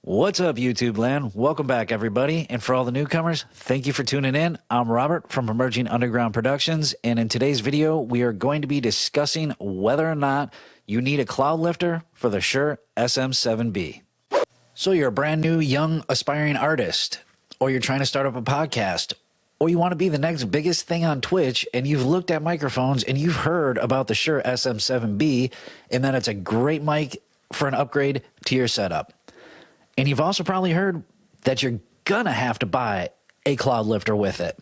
What's up, YouTube land? Welcome back, everybody. And for all the newcomers, thank you for tuning in. I'm Robert from Emerging Underground Productions, and in today's video, we are going to be discussing whether or not you need a CloudLifter for the Shure SM7B. So you're a brand new, young, aspiring artist, or you're trying to start up a podcast, or you want to be the next biggest thing on Twitch, and you've looked at microphones and you've heard about the Shure SM7B, and that it's a great mic for an upgrade to your setup. And you've also probably heard that you're gonna have to buy a CloudLifter with it.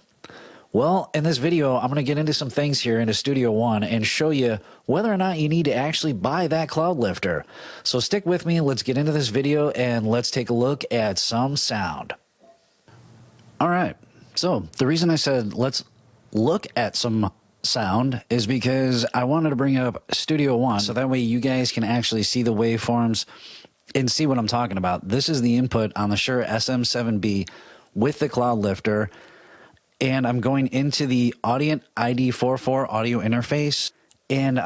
Well, in this video, I'm gonna get into some things here into Studio One and show you whether or not you need to actually buy that CloudLifter. So stick with me, let's get into this video and let's take a look at some sound. All right, so the reason I said let's look at some sound is because I wanted to bring up Studio One so that way you guys can actually see the waveforms and see what I'm talking about. This is the input on the Shure SM7B with the CloudLifter, and I'm going into the Audient ID44 audio interface, and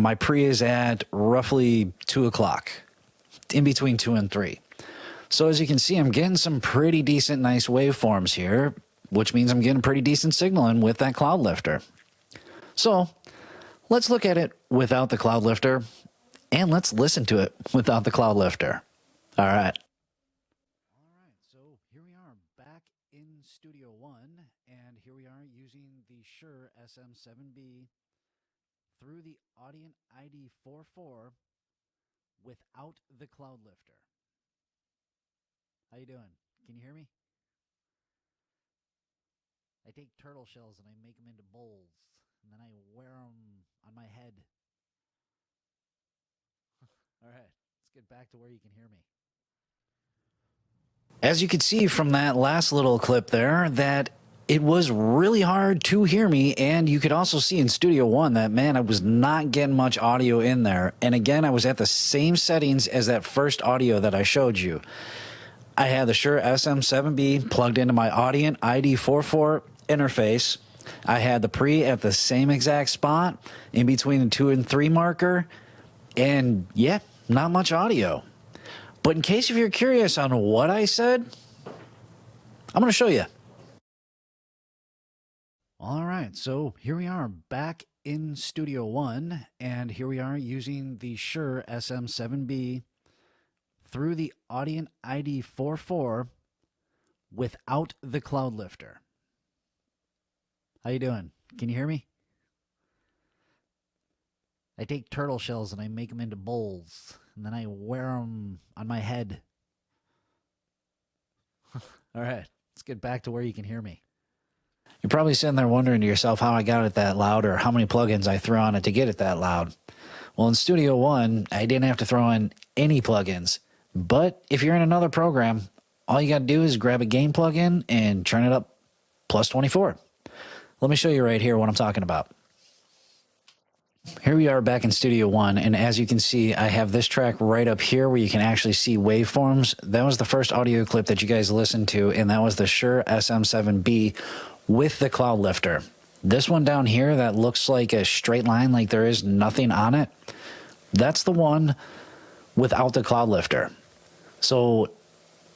my pre is at roughly 2 o'clock, in between 2 and 3. So as you can see, I'm getting some pretty decent, nice waveforms here, which means I'm getting pretty decent signaling with that CloudLifter. So let's look at it without the CloudLifter, and let's listen to it without the CloudLifter. All right. All right, so here we are back in Studio One, and here we are using the Shure SM7B through the Audient ID44 without the CloudLifter. How you doing? Can you hear me? I take turtle shells and I make them into bowls, and then I wear them on my head. All right, let's get back to where you can hear me. As you could see from that last little clip there, that it was really hard to hear me, and you could also see in Studio One that, man, I was not getting much audio in there. And again, I was at the same settings as that first audio that I showed you. I had the Shure SM7B plugged into my Audient ID44 interface. I had the pre at the same exact spot in between the 2 and 3 marker, and yeah, not much audio. But in case if you're curious on what I said, I'm going to show you. All right, so here we are back in Studio One, and here we are using the Shure SM7B through the Audient ID44 without the CloudLifter. How you doing? Can you hear me? I take turtle shells and I make them into bowls, and then I wear them on my head. All right, let's get back to where you can hear me. You're probably sitting there wondering to yourself how I got it that loud or how many plugins I threw on it to get it that loud. Well, in Studio One, I didn't have to throw in any plugins. But if you're in another program, all you got to do is grab a gain plugin and turn it up plus 24. Let me show you right here what I'm talking about. Here we are back in Studio One, and as you can see, I have this track right up here where you can actually see waveforms. That was the first audio clip that you guys listened to, and that was the Shure SM7B with the CloudLifter. This one down here that looks like a straight line, like there is nothing on it, that's the one without the CloudLifter. So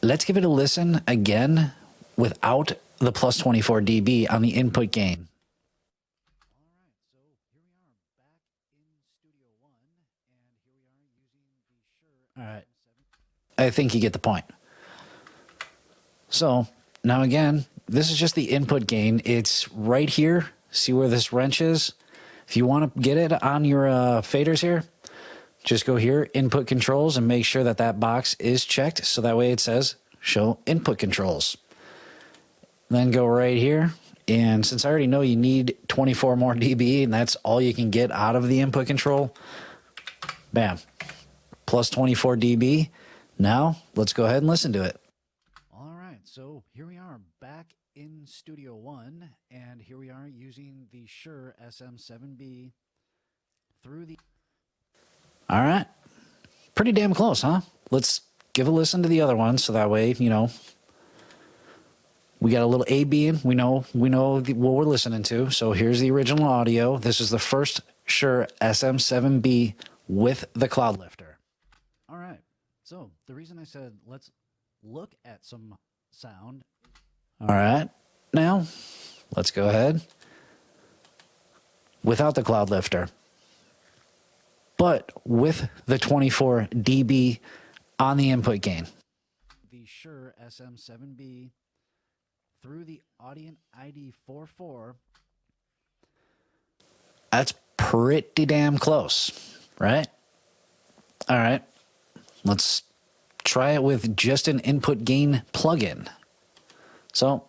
let's give it a listen again without the plus 24 dB on the input gain. All right, I think you get the point. So now again, this is just the input gain. It's right here. See where this wrench is? If you want to get it on your faders here, just go here, input controls, and make sure that that box is checked. So that way it says show input controls. Then go right here. And since I already know you need 24 more dB, and that's all you can get out of the input control, bam. Plus 24 dB. Now, let's go ahead and listen to it. All right, so here we are back in Studio One, and here we are using the Shure SM7B through the... All right, pretty damn close, huh? Let's give a listen to the other one, so that way, you know, we got a little A-B in. We know what we're listening to. So here's the original audio. This is the first Shure SM7B with the CloudLifter. All right. So the reason I said let's look at some sound. All right, now let's go ahead without the CloudLifter, but with the 24 dB on the input gain. The Shure SM7B through the Audient ID 44. That's pretty damn close, right? All right, let's try it with just an input gain plugin. So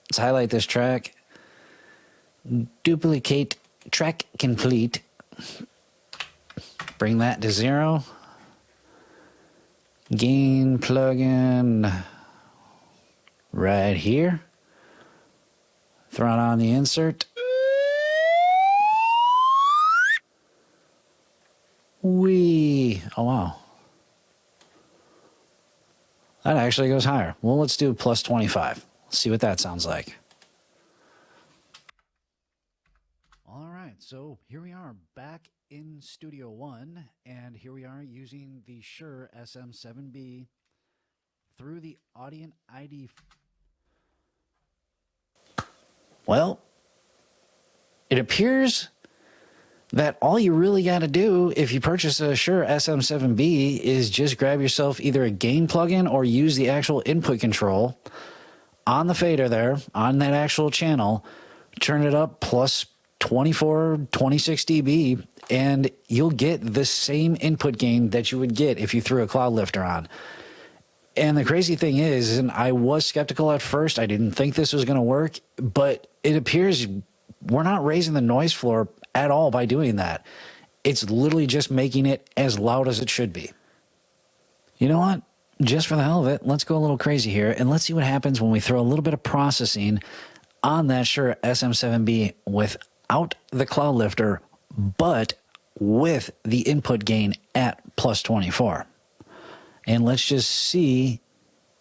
let's highlight this track, duplicate track complete, bring that to 0, gain plugin right here, throw it on the insert. Oh wow, that actually goes higher. Well, let's do plus 25. See what that sounds like. All right, so here we are back in Studio One, and here we are using the Shure SM7B through the Audient ID. Well, it appears that all you really got to do if you purchase a Shure SM7B is just grab yourself either a gain plugin or use the actual input control on the fader there, on that actual channel, turn it up plus 24, 26 dB, and you'll get the same input gain that you would get if you threw a CloudLifter on. And the crazy thing is, and I was skeptical at first, I didn't think this was going to work, but it appears we're not raising the noise floor at all by doing that. It's literally just making it as loud as it should be. You know what? Just for the hell of it, let's go a little crazy here, and let's see what happens when we throw a little bit of processing on that Shure SM7B without the CloudLifter, but with the input gain at plus 24. And let's just see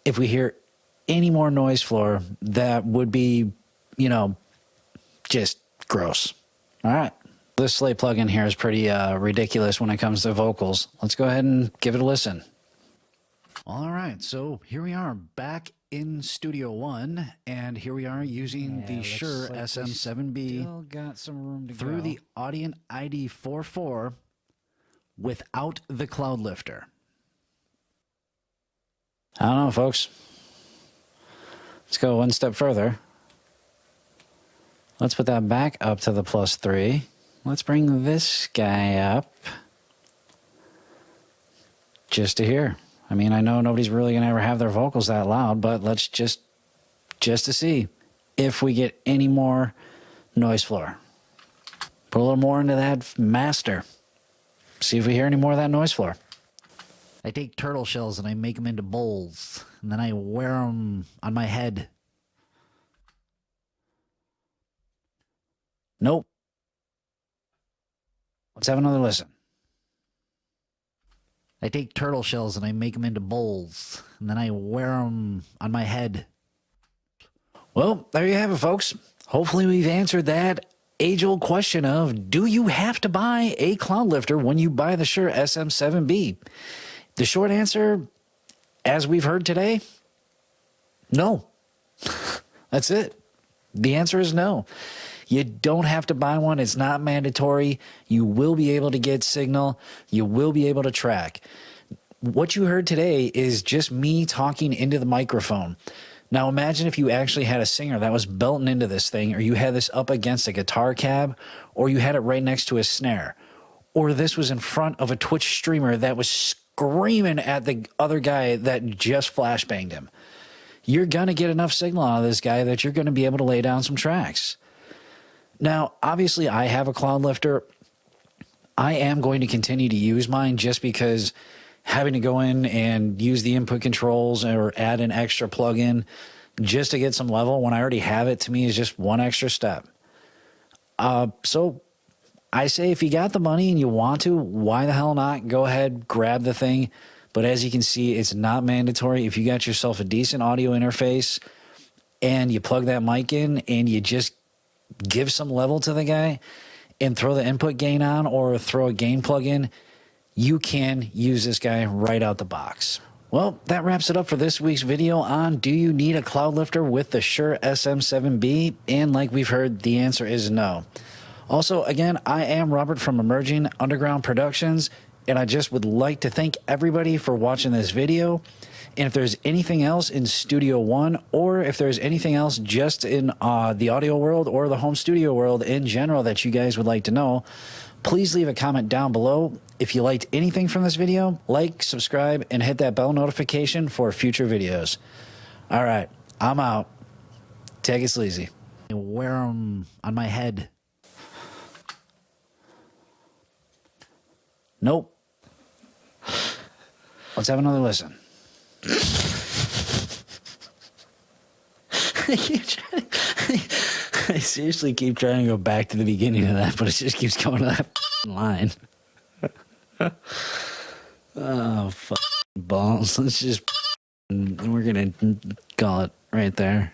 if we hear any more noise floor that would be, you know, just gross. All right. This Slate plugin here is pretty ridiculous when it comes to vocals. Let's go ahead and give it a listen. All right, so here we are back in Studio One, and here we are using the Shure SM7B still got some room to through the Audient ID 44 without the CloudLifter. I don't know, folks. Let's go one step further. Let's put that back up to the plus 3. Let's bring this guy up just to hear. I mean, I know nobody's really going to ever have their vocals that loud, but let's just to see if we get any more noise floor. Put a little more into that master. See if we hear any more of that noise floor. I take turtle shells and I make them into bowls, and then I wear them on my head. Nope. Let's have another listen. I take turtle shells and I make them into bowls, and then I wear them on my head. Well, there you have it, folks. Hopefully we've answered that age-old question of, do you have to buy a CloudLifter when you buy the Shure SM7B? The short answer, as we've heard today, no. That's it. The answer is no. You don't have to buy one. It's not mandatory. You will be able to get signal. You will be able to track. What you heard today is just me talking into the microphone. Now imagine if you actually had a singer that was belting into this thing, or you had this up against a guitar cab, or you had it right next to a snare, or this was in front of a Twitch streamer that was screaming at the other guy that just flashbanged him. You're going to get enough signal out of this guy that you're going to be able to lay down some tracks. Now, obviously, I have a CloudLifter. I am going to continue to use mine just because having to go in and use the input controls or add an extra plug-in just to get some level when I already have it, to me, is just one extra step. So I say if you got the money and you want to, why the hell not? Go ahead, grab the thing. But as you can see, it's not mandatory. If you got yourself a decent audio interface and you plug that mic in and you just give some level to the guy and throw the input gain on or throw a gain plug in, you can use this guy right out the box. Well, that wraps it up for this week's video on do you need a CloudLifter with the Shure SM7B? And like we've heard, the answer is no. Also, again, I am Robert from Emerging Underground Productions, and I just would like to thank everybody for watching this video. And if there's anything else in Studio One, or if there's anything else just in the audio world or the home studio world in general that you guys would like to know, please leave a comment down below. If you liked anything from this video, like, subscribe, and hit that bell notification for future videos. All right, I'm out. Take it sleazy. I wear them on my head. Nope. Let's have another listen. I seriously keep trying to go back to the beginning of that, but it just keeps going to that line. Oh, balls. Let's just, we're going to call it right there.